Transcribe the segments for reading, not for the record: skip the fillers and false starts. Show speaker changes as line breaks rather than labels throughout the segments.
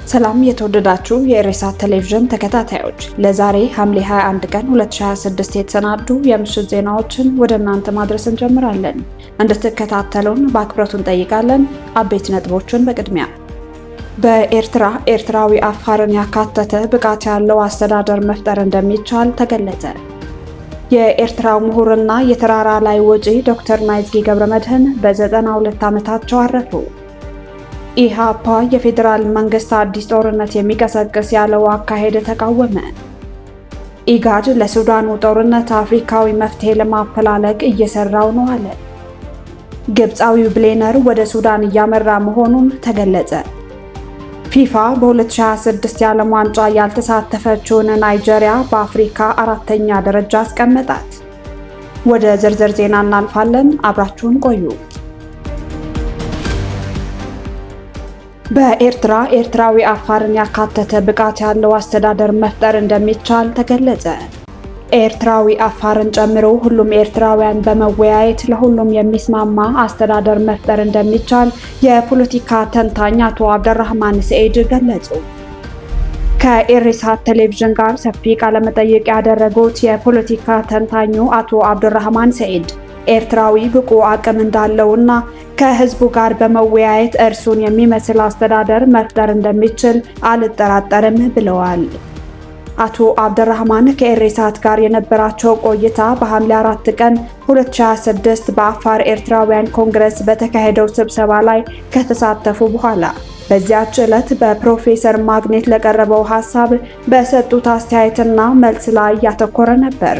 ሰላም የተወደዳችሁ የኢሬሳት ቴሌቪዥን ተከታታዮች፣ ለዛሬ ሐምሌ 21 ቀን 2026 የተሰናዱ የምሽት ዜናዎችን ወደ እናንተ ማድረስ እንጀምራለን። እንድትከታተሉን በአክብሮት እንጠይቃለን። አበይት ነጥቦችን በቅድሚያ በኤርትራ ኤርትራዊ አፋርን ያካተተ ብቃት ያለው አስተዳደር መፍጠር እንደሚቻል ተገለጸ። የኤርትራው ምሁርና የተራራ ላይ ወጪ ዶክተር ናይዝጌ ገብረመድህን በ92 ዓመታቸው አረፉ። ኢሃፓ የፌዴራል መንግስት አዲስ ጦርነት የሚቀሰቅስ ያለው አካሄድ ተቃወመ። ኢጋድ ለሱዳኑ ጦርነት አፍሪካዊ መፍትሄ ለማፈላለግ እየሰራው ነው አለ። ግብፃዊው ብሌነር ወደ ሱዳን እያመራ መሆኑን ተገለጸ። ፊፋ በ2026 የዓለም ዋንጫ ያልተሳተፈችውን ናይጄሪያ በአፍሪካ 4ኛ ደረጃ አስቀመጣት። ወደ ዝርዝር ዜና እናልፋለን። አብራችሁን ቆዩ። በኤርትራ ኤርትራዊ አፋርን ያካተተ ብቃት ያለው አስተዳደር መፍጠር እንደሚቻል ተገለጸ። ኤርትራዊ አፋርን ጨምሮ ሁሉም ኤርትራውያን በመወያየት ለሁሉም የሚስማማ አስተዳደር መፍጠር እንደሚቻል የፖለቲካ ተንታኝ አቶ አብደራህማን ሰኢድ ገለጹ። ከኢሬሳት ቴሌቪዥን ጋር ሰፊ ቃለመጠይቅ ያደረጉት የፖለቲካ ተንታኙ አቶ አብደራህማን ሰኢድ ኤርትራዊ ብቁ አቅም እንዳለውና ከህዝቡ ጋር በመወያየት እርሱን የሚመስል አስተዳደር መፍጠር እንደሚችል አልጠራጠርም ብለዋል። አቶ አብደራህማን ከኢሬሳት ጋር የነበራቸው ቆይታ በሐምሌ 4 ቀን 2026 በአፋር ኤርትራውያን ኮንግረስ በተካሄደው ስብሰባ ላይ ከተሳተፉ በኋላ በዚያች ዕለት በፕሮፌሰር ማግኔት ለቀረበው ሐሳብ በሰጡት አስተያየትና መልስ ላይ ያተኮረ ነበር።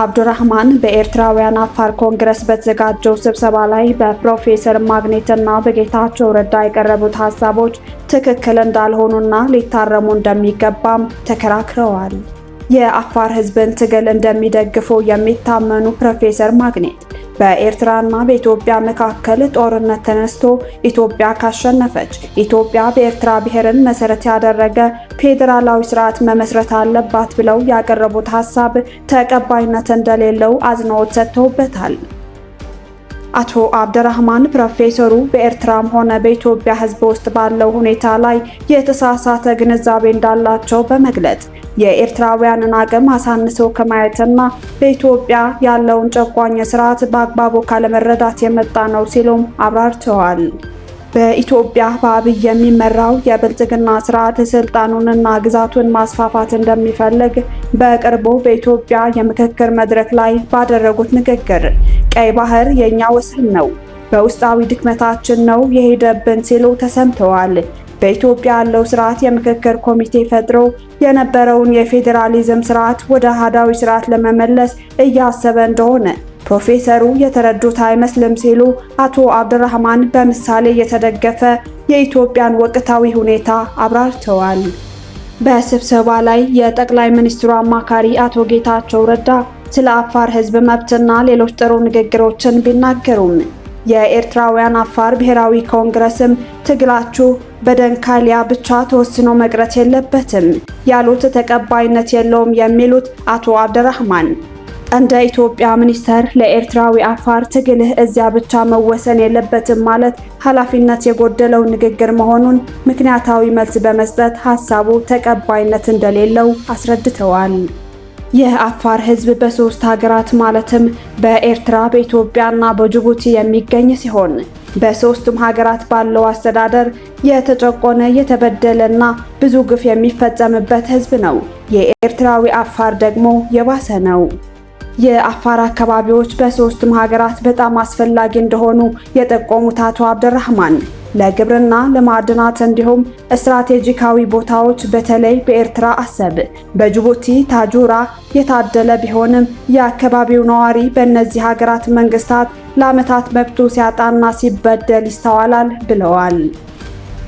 አብዱራህማን በኤርትራውያን አፋር ኮንግረስ በተዘጋጀው ስብሰባ ላይ በፕሮፌሰር ማግኔትና በጌታቸው ረዳ የቀረቡት ሐሳቦች ትክክል እንዳልሆኑና ሊታረሙ እንደሚገባም ተከራክረዋል። የአፋር ህዝብን ትግል እንደሚደግፉ የሚታመኑ ፕሮፌሰር ማግኔት በኤርትራና በኢትዮጵያ መካከል ጦርነት ተነስቶ ኢትዮጵያ ካሸነፈች ኢትዮጵያ በኤርትራ ብሔርን መሰረት ያደረገ ፌዴራላዊ ስርዓት መመስረት አለባት ብለው ያቀረቡት ሐሳብ ተቀባይነት እንደሌለው አጽንኦት ሰጥተውበታል። አቶ አብደራህማን ፕሮፌሰሩ በኤርትራም ሆነ በኢትዮጵያ ህዝብ ውስጥ ባለው ሁኔታ ላይ የተሳሳተ ግንዛቤ እንዳላቸው በመግለጽ የኤርትራውያንን አቅም አሳንሰው ከማየትና በኢትዮጵያ ያለውን ጨቋኝ ስርዓት በአግባቡ ካለመረዳት የመጣ ነው ሲሉም አብራርተዋል። በኢትዮጵያ በአብይ የሚመራው የብልጽግና ስርዓት ስልጣኑንና ግዛቱን ማስፋፋት እንደሚፈልግ በቅርቡ በኢትዮጵያ የምክክር መድረክ ላይ ባደረጉት ንግግር ቀይ ባህር የኛ ወሰን ነው፣ በውስጣዊ ድክመታችን ነው የሄደብን ሲሉ ተሰምተዋል። በኢትዮጵያ ያለው ስርዓት የምክክር ኮሚቴ ፈጥሮ የነበረውን የፌዴራሊዝም ስርዓት ወደ አሃዳዊ ስርዓት ለመመለስ እያሰበ እንደሆነ ፕሮፌሰሩ የተረዱት አይመስልም ሲሉ አቶ አብደራህማን በምሳሌ የተደገፈ የኢትዮጵያን ወቅታዊ ሁኔታ አብራርተዋል። በስብሰባ ላይ የጠቅላይ ሚኒስትሩ አማካሪ አቶ ጌታቸው ረዳ ስለ አፋር ህዝብ መብትና ሌሎች ጥሩ ንግግሮችን ቢናገሩም የኤርትራውያን አፋር ብሔራዊ ኮንግረስም ትግላችሁ በደንካሊያ ብቻ ተወስኖ መቅረት የለበትም ያሉት ተቀባይነት የለውም የሚሉት አቶ አብደራህማን እንደ ኢትዮጵያ ሚኒስተር ለኤርትራዊ አፋር ትግልህ እዚያ ብቻ መወሰን የለበትም ማለት ኃላፊነት የጎደለው ንግግር መሆኑን ምክንያታዊ መልስ በመስጠት ሐሳቡ ተቀባይነት እንደሌለው አስረድተዋል። የአፋር ህዝብ በሶስት ሀገራት ማለትም በኤርትራ በኢትዮጵያና በጅቡቲ የሚገኝ ሲሆን በሶስቱም ሀገራት ባለው አስተዳደር የተጨቆነ የተበደለና ብዙ ግፍ የሚፈጸምበት ህዝብ ነው። የኤርትራዊ አፋር ደግሞ የባሰ ነው። የአፋር አካባቢዎች በሶስቱም ሀገራት በጣም አስፈላጊ እንደሆኑ የጠቆሙት አቶ አብደራህማን ለግብርና ለማዕድናት እንዲሁም ስትራቴጂካዊ ቦታዎች በተለይ በኤርትራ አሰብ፣ በጅቡቲ ታጁራ የታደለ ቢሆንም የአካባቢው ነዋሪ በእነዚህ ሀገራት መንግስታት ለዓመታት መብቱ ሲያጣና ሲበደል ይስተዋላል ብለዋል።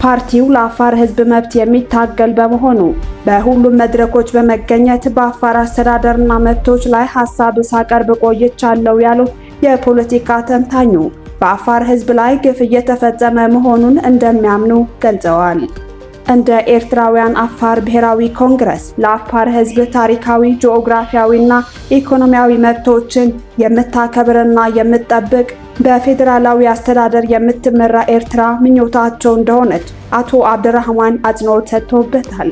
ፓርቲው ለአፋር ህዝብ መብት የሚታገል በመሆኑ በሁሉም መድረኮች በመገኘት በአፋር አስተዳደርና መብቶች ላይ ሐሳብ ሳቀርብ ቆይቻለሁ ያሉት የፖለቲካ ተንታኙ በአፋር ህዝብ ላይ ግፍ እየተፈጸመ መሆኑን እንደሚያምኑ ገልጸዋል። እንደ ኤርትራውያን አፋር ብሔራዊ ኮንግረስ ለአፋር ሕዝብ ታሪካዊ፣ ጂኦግራፊያዊና ኢኮኖሚያዊ መብቶችን የምታከብርና የምትጠብቅ በፌዴራላዊ አስተዳደር የምትመራ ኤርትራ ምኞታቸው እንደሆነች አቶ አብደራህማን አጽንኦት ሰጥተውበታል።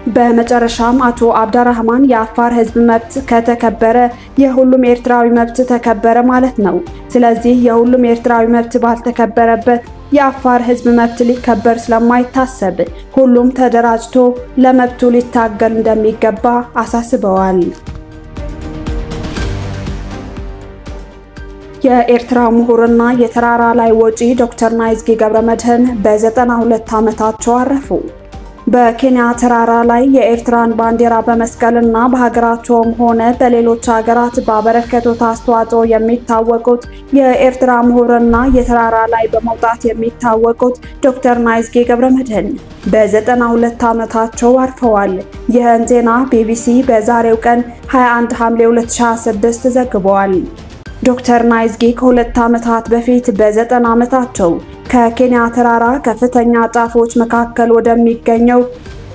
በመጨረሻም አቶ አብደራህማን የአፋር ሕዝብ መብት ከተከበረ የሁሉም ኤርትራዊ መብት ተከበረ ማለት ነው። ስለዚህ የሁሉም ኤርትራዊ መብት ባልተከበረበት የአፋር ሕዝብ መብት ሊከበር ስለማይታሰብ ሁሉም ተደራጅቶ ለመብቱ ሊታገል እንደሚገባ አሳስበዋል። የኤርትራ ምሁርና የተራራ ላይ ወጪ ዶክተር ናይዝጌ ገብረመድህን በ92 ዓመታቸው አረፉ። በኬንያ ተራራ ላይ የኤርትራን ባንዲራ በመስቀልና በሀገራቸውም ሆነ በሌሎች ሀገራት ባበረከቱት አስተዋጽኦ የሚታወቁት የኤርትራ ምሁርና የተራራ ላይ በመውጣት የሚታወቁት ዶክተር ናይዝጌ ገብረመድህን በ92 ዓመታቸው አርፈዋል። ይህን ዜና ቢቢሲ በዛሬው ቀን 21 ሐምሌ 2026 ዘግቧል። ዶክተር ናይዝጌ ከ2 ዓመታት በፊት በ90 ዓመታቸው ከኬንያ ተራራ ከፍተኛ ጫፎች መካከል ወደሚገኘው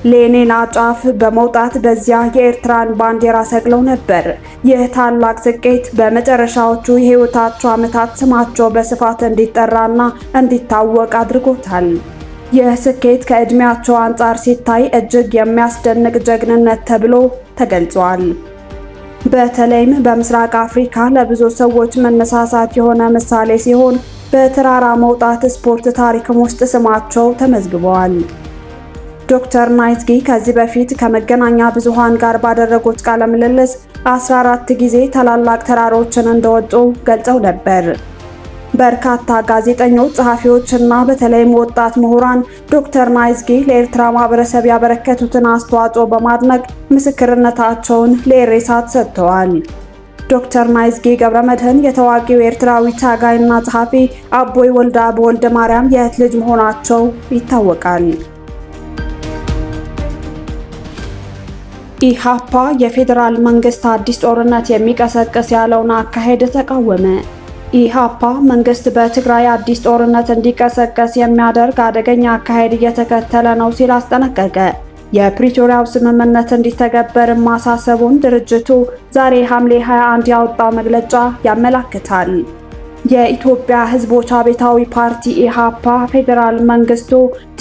ሌኔላ ጫፍ በመውጣት በዚያ የኤርትራን ባንዲራ ሰቅለው ነበር። ይህ ታላቅ ስኬት በመጨረሻዎቹ የሕይወታቸው ዓመታት ስማቸው በስፋት እንዲጠራና እንዲታወቅ አድርጎታል። ይህ ስኬት ከዕድሜያቸው አንጻር ሲታይ እጅግ የሚያስደንቅ ጀግንነት ተብሎ ተገልጿል። በተለይም በምስራቅ አፍሪካ ለብዙ ሰዎች መነሳሳት የሆነ ምሳሌ ሲሆን በተራራ መውጣት ስፖርት ታሪክም ውስጥ ስማቸው ተመዝግበዋል። ዶክተር ናይዝጌ ከዚህ በፊት ከመገናኛ ብዙሃን ጋር ባደረጉት ቃለ ምልልስ 14 ጊዜ ታላላቅ ተራሮችን እንደወጡ ገልጸው ነበር። በርካታ ጋዜጠኞች፣ ጸሐፊዎች እና በተለይም ወጣት ምሁራን ዶክተር ናይዝጌ ለኤርትራ ማህበረሰብ ያበረከቱትን አስተዋጽኦ በማድነቅ ምስክርነታቸውን ለኢሬሳት ሰጥተዋል። ዶክተር ናይዝጌ ገብረመድህን የታዋቂው ኤርትራዊ ታጋይና ጸሐፊ አቦይ ወልደ ማርያም የእህት ልጅ መሆናቸው ይታወቃል። ኢሃፓ የፌዴራል መንግስት አዲስ ጦርነት የሚቀሰቅስ ያለውን አካሄድ ተቃወመ። ኢሃፓ መንግስት በትግራይ አዲስ ጦርነት እንዲቀሰቀስ የሚያደርግ አደገኛ አካሄድ እየተከተለ ነው ሲል አስጠነቀቀ። የፕሪቶሪያው ስምምነት እንዲተገበር ማሳሰቡን ድርጅቱ ዛሬ ሐምሌ 21 ያወጣው መግለጫ ያመለክታል። የኢትዮጵያ ሕዝቦች አብዮታዊ ፓርቲ ኢሃፓ ፌዴራል መንግስቱ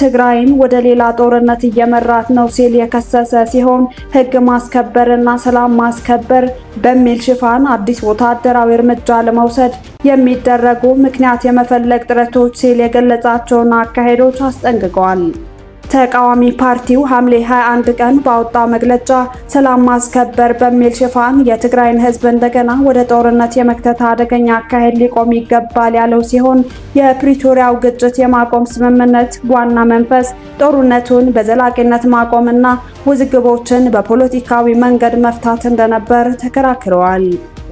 ትግራይን ወደ ሌላ ጦርነት እየመራት ነው ሲል የከሰሰ ሲሆን ሕግ ማስከበርና ሰላም ማስከበር በሚል ሽፋን አዲስ ወታደራዊ እርምጃ ለመውሰድ የሚደረጉ ምክንያት የመፈለግ ጥረቶች ሲል የገለጻቸውን አካሄዶች አስጠንቅቀዋል። ተቃዋሚ ፓርቲው ሐምሌ 21 ቀን ባወጣው መግለጫ ሰላም ማስከበር በሚል ሽፋን የትግራይን ህዝብ እንደገና ወደ ጦርነት የመክተት አደገኛ አካሄድ ሊቆም ይገባል ያለው ሲሆን የፕሪቶሪያው ግጭት የማቆም ስምምነት ዋና መንፈስ ጦርነቱን በዘላቂነት ማቆምና ውዝግቦችን በፖለቲካዊ መንገድ መፍታት እንደነበር ተከራክረዋል።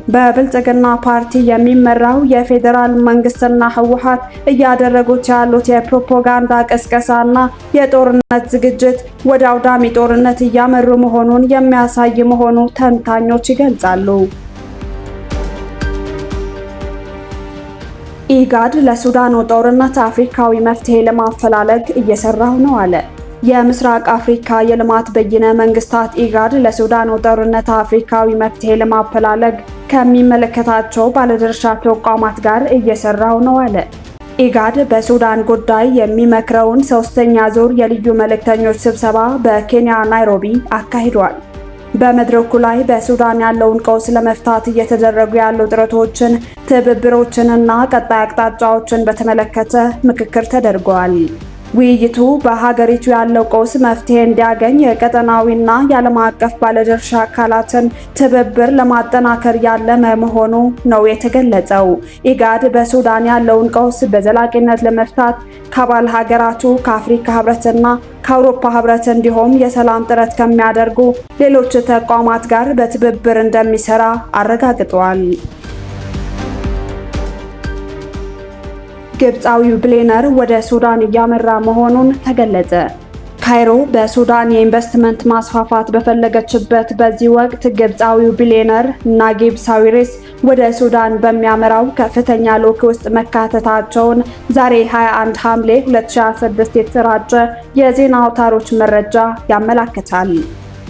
በብልጽግና ፓርቲ የሚመራው የፌዴራል መንግስትና ህወሓት እያደረጉት ያሉት የፕሮፓጋንዳ ቅስቀሳና የጦርነት ዝግጅት ወደ አውዳሚ ጦርነት እያመሩ መሆኑን የሚያሳይ መሆኑ ተንታኞች ይገልጻሉ። ኢጋድ ለሱዳኑ ጦርነት አፍሪካዊ መፍትሄ ለማፈላለግ እየሰራው ነው አለ። የምስራቅ አፍሪካ የልማት በይነ መንግስታት ኢጋድ ለሱዳኑ ጦርነት አፍሪካዊ መፍትሄ ለማፈላለግ ከሚመለከታቸው ባለድርሻ ተቋማት ጋር እየሰራው ነው አለ። ኢጋድ በሱዳን ጉዳይ የሚመክረውን ሶስተኛ ዙር የልዩ መልእክተኞች ስብሰባ በኬንያ ናይሮቢ አካሂዷል። በመድረኩ ላይ በሱዳን ያለውን ቀውስ ለመፍታት እየተደረጉ ያሉ ጥረቶችን፣ ትብብሮችንና ቀጣይ አቅጣጫዎችን በተመለከተ ምክክር ተደርጓል። ውይይቱ በሀገሪቱ ያለው ቀውስ መፍትሄ እንዲያገኝ የቀጠናዊና የዓለም አቀፍ ባለድርሻ አካላትን ትብብር ለማጠናከር ያለመ መሆኑ ነው የተገለጸው። ኢጋድ በሱዳን ያለውን ቀውስ በዘላቂነት ለመፍታት ከአባል ሀገራቱ ከአፍሪካ ህብረትና ከአውሮፓ ህብረት እንዲሁም የሰላም ጥረት ከሚያደርጉ ሌሎች ተቋማት ጋር በትብብር እንደሚሰራ አረጋግጧል። ግብፃዊው ቢሊየነር ወደ ሱዳን እያመራ መሆኑን ተገለጸ። ካይሮ በሱዳን የኢንቨስትመንት ማስፋፋት በፈለገችበት በዚህ ወቅት ግብፃዊው ቢሊየነር ናጊብ ሳዊሪስ ወደ ሱዳን በሚያመራው ከፍተኛ ልዑክ ውስጥ መካተታቸውን ዛሬ 21 ሐምሌ 2026 የተሰራጨ የዜና አውታሮች መረጃ ያመለክታል።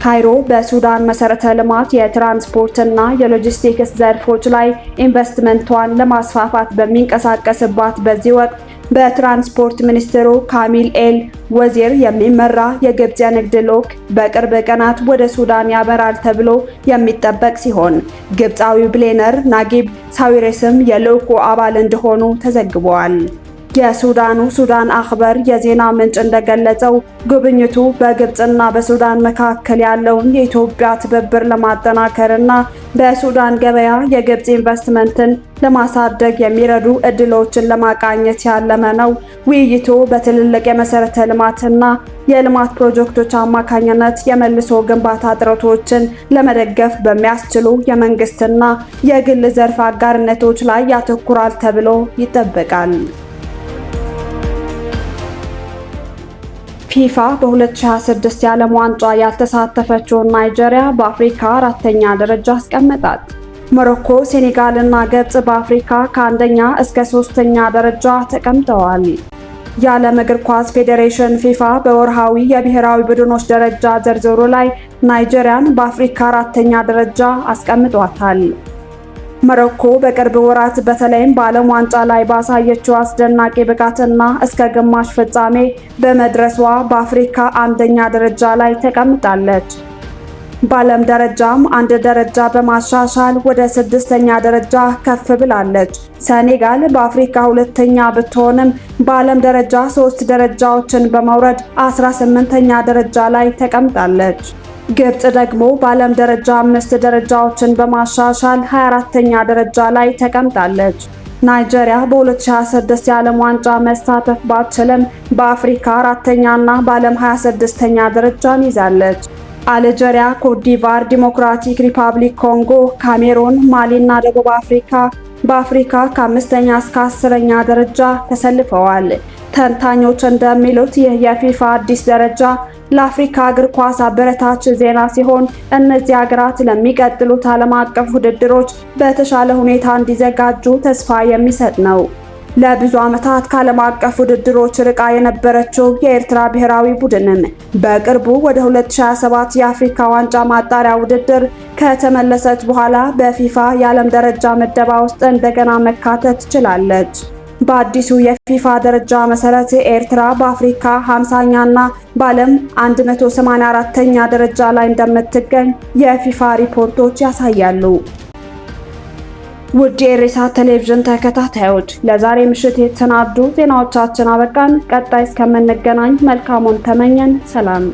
ካይሮ በሱዳን መሰረተ ልማት የትራንስፖርትና የሎጂስቲክስ ዘርፎች ላይ ኢንቨስትመንቷን ለማስፋፋት በሚንቀሳቀስባት በዚህ ወቅት በትራንስፖርት ሚኒስትሩ ካሚል ኤል ወዚር የሚመራ የግብጽ የንግድ ልዑክ በቅርብ ቀናት ወደ ሱዳን ያበራል ተብሎ የሚጠበቅ ሲሆን ግብጻዊው ቢሊየነር ናጊብ ሳዊሬስም የልዑኩ አባል እንደሆኑ ተዘግቧል። የሱዳኑ ሱዳን አኽበር የዜና ምንጭ እንደገለጸው ጉብኝቱ በግብጽና በሱዳን መካከል ያለውን የኢትዮጵያ ትብብር ለማጠናከርና በሱዳን ገበያ የግብጽ ኢንቨስትመንትን ለማሳደግ የሚረዱ እድሎችን ለማቃኘት ያለመ ነው። ውይይቱ በትልልቅ የመሰረተ ልማትና የልማት ፕሮጀክቶች አማካኝነት የመልሶ ግንባታ ጥረቶችን ለመደገፍ በሚያስችሉ የመንግስትና የግል ዘርፍ አጋርነቶች ላይ ያተኩራል ተብሎ ይጠበቃል። ፊፋ በ2026 የዓለም ዋንጫ ያልተሳተፈችውን ናይጄሪያ በአፍሪካ አራተኛ ደረጃ አስቀመጣት። ሞሮኮ፣ ሴኔጋል እና ግብጽ በአፍሪካ ከአንደኛ እስከ ሶስተኛ ደረጃ ተቀምጠዋል። የዓለም እግር ኳስ ፌዴሬሽን ፊፋ በወርሃዊ የብሔራዊ ቡድኖች ደረጃ ዝርዝሩ ላይ ናይጄሪያን በአፍሪካ አራተኛ ደረጃ አስቀምጧታል። ሞሮኮ በቅርብ ወራት በተለይም በዓለም ዋንጫ ላይ ባሳየችው አስደናቂ ብቃትና እስከ ግማሽ ፍጻሜ በመድረሷ በአፍሪካ አንደኛ ደረጃ ላይ ተቀምጣለች። በዓለም ደረጃም አንድ ደረጃ በማሻሻል ወደ ስድስተኛ ደረጃ ከፍ ብላለች። ሴኔጋል በአፍሪካ ሁለተኛ ብትሆንም በዓለም ደረጃ 3 ደረጃዎችን በመውረድ 18ኛ ደረጃ ላይ ተቀምጣለች። ግብጽ ደግሞ በዓለም ደረጃ 5 ደረጃዎችን በማሻሻል 24ኛ ደረጃ ላይ ተቀምጣለች። ናይጄሪያ በ2026 የዓለም ዋንጫ መሳተፍ ባትችልም በአፍሪካ አራተኛና በዓለም 26ኛ ደረጃን ይዛለች። አልጄሪያ፣ ኮትዲቫር፣ ዲሞክራቲክ ሪፐብሊክ ኮንጎ፣ ካሜሩን፣ ማሊ እና ደቡብ አፍሪካ በአፍሪካ ከ5ኛ እስከ 10ኛ ደረጃ ተሰልፈዋል። ተንታኞች እንደሚሉት ይህ የፊፋ አዲስ ደረጃ ለአፍሪካ እግር ኳስ አበረታች ዜና ሲሆን እነዚህ ሀገራት ለሚቀጥሉት ዓለም አቀፍ ውድድሮች በተሻለ ሁኔታ እንዲዘጋጁ ተስፋ የሚሰጥ ነው። ለብዙ ዓመታት ከዓለም አቀፍ ውድድሮች ርቃ የነበረችው የኤርትራ ብሔራዊ ቡድንም በቅርቡ ወደ 2027 የአፍሪካ ዋንጫ ማጣሪያ ውድድር ከተመለሰች በኋላ በፊፋ የዓለም ደረጃ ምደባ ውስጥ እንደገና መካተት ችላለች። በአዲሱ የፊፋ ደረጃ መሰረት ኤርትራ በአፍሪካ 50ኛና በዓለም 184ኛ ደረጃ ላይ እንደምትገኝ የፊፋ ሪፖርቶች ያሳያሉ። ውድ የኢሬሳ ቴሌቪዥን ተከታታዮች ለዛሬ ምሽት የተሰናዱ ዜናዎቻችን አበቃን። ቀጣይ እስከምንገናኝ መልካሙን ተመኘን። ሰላም።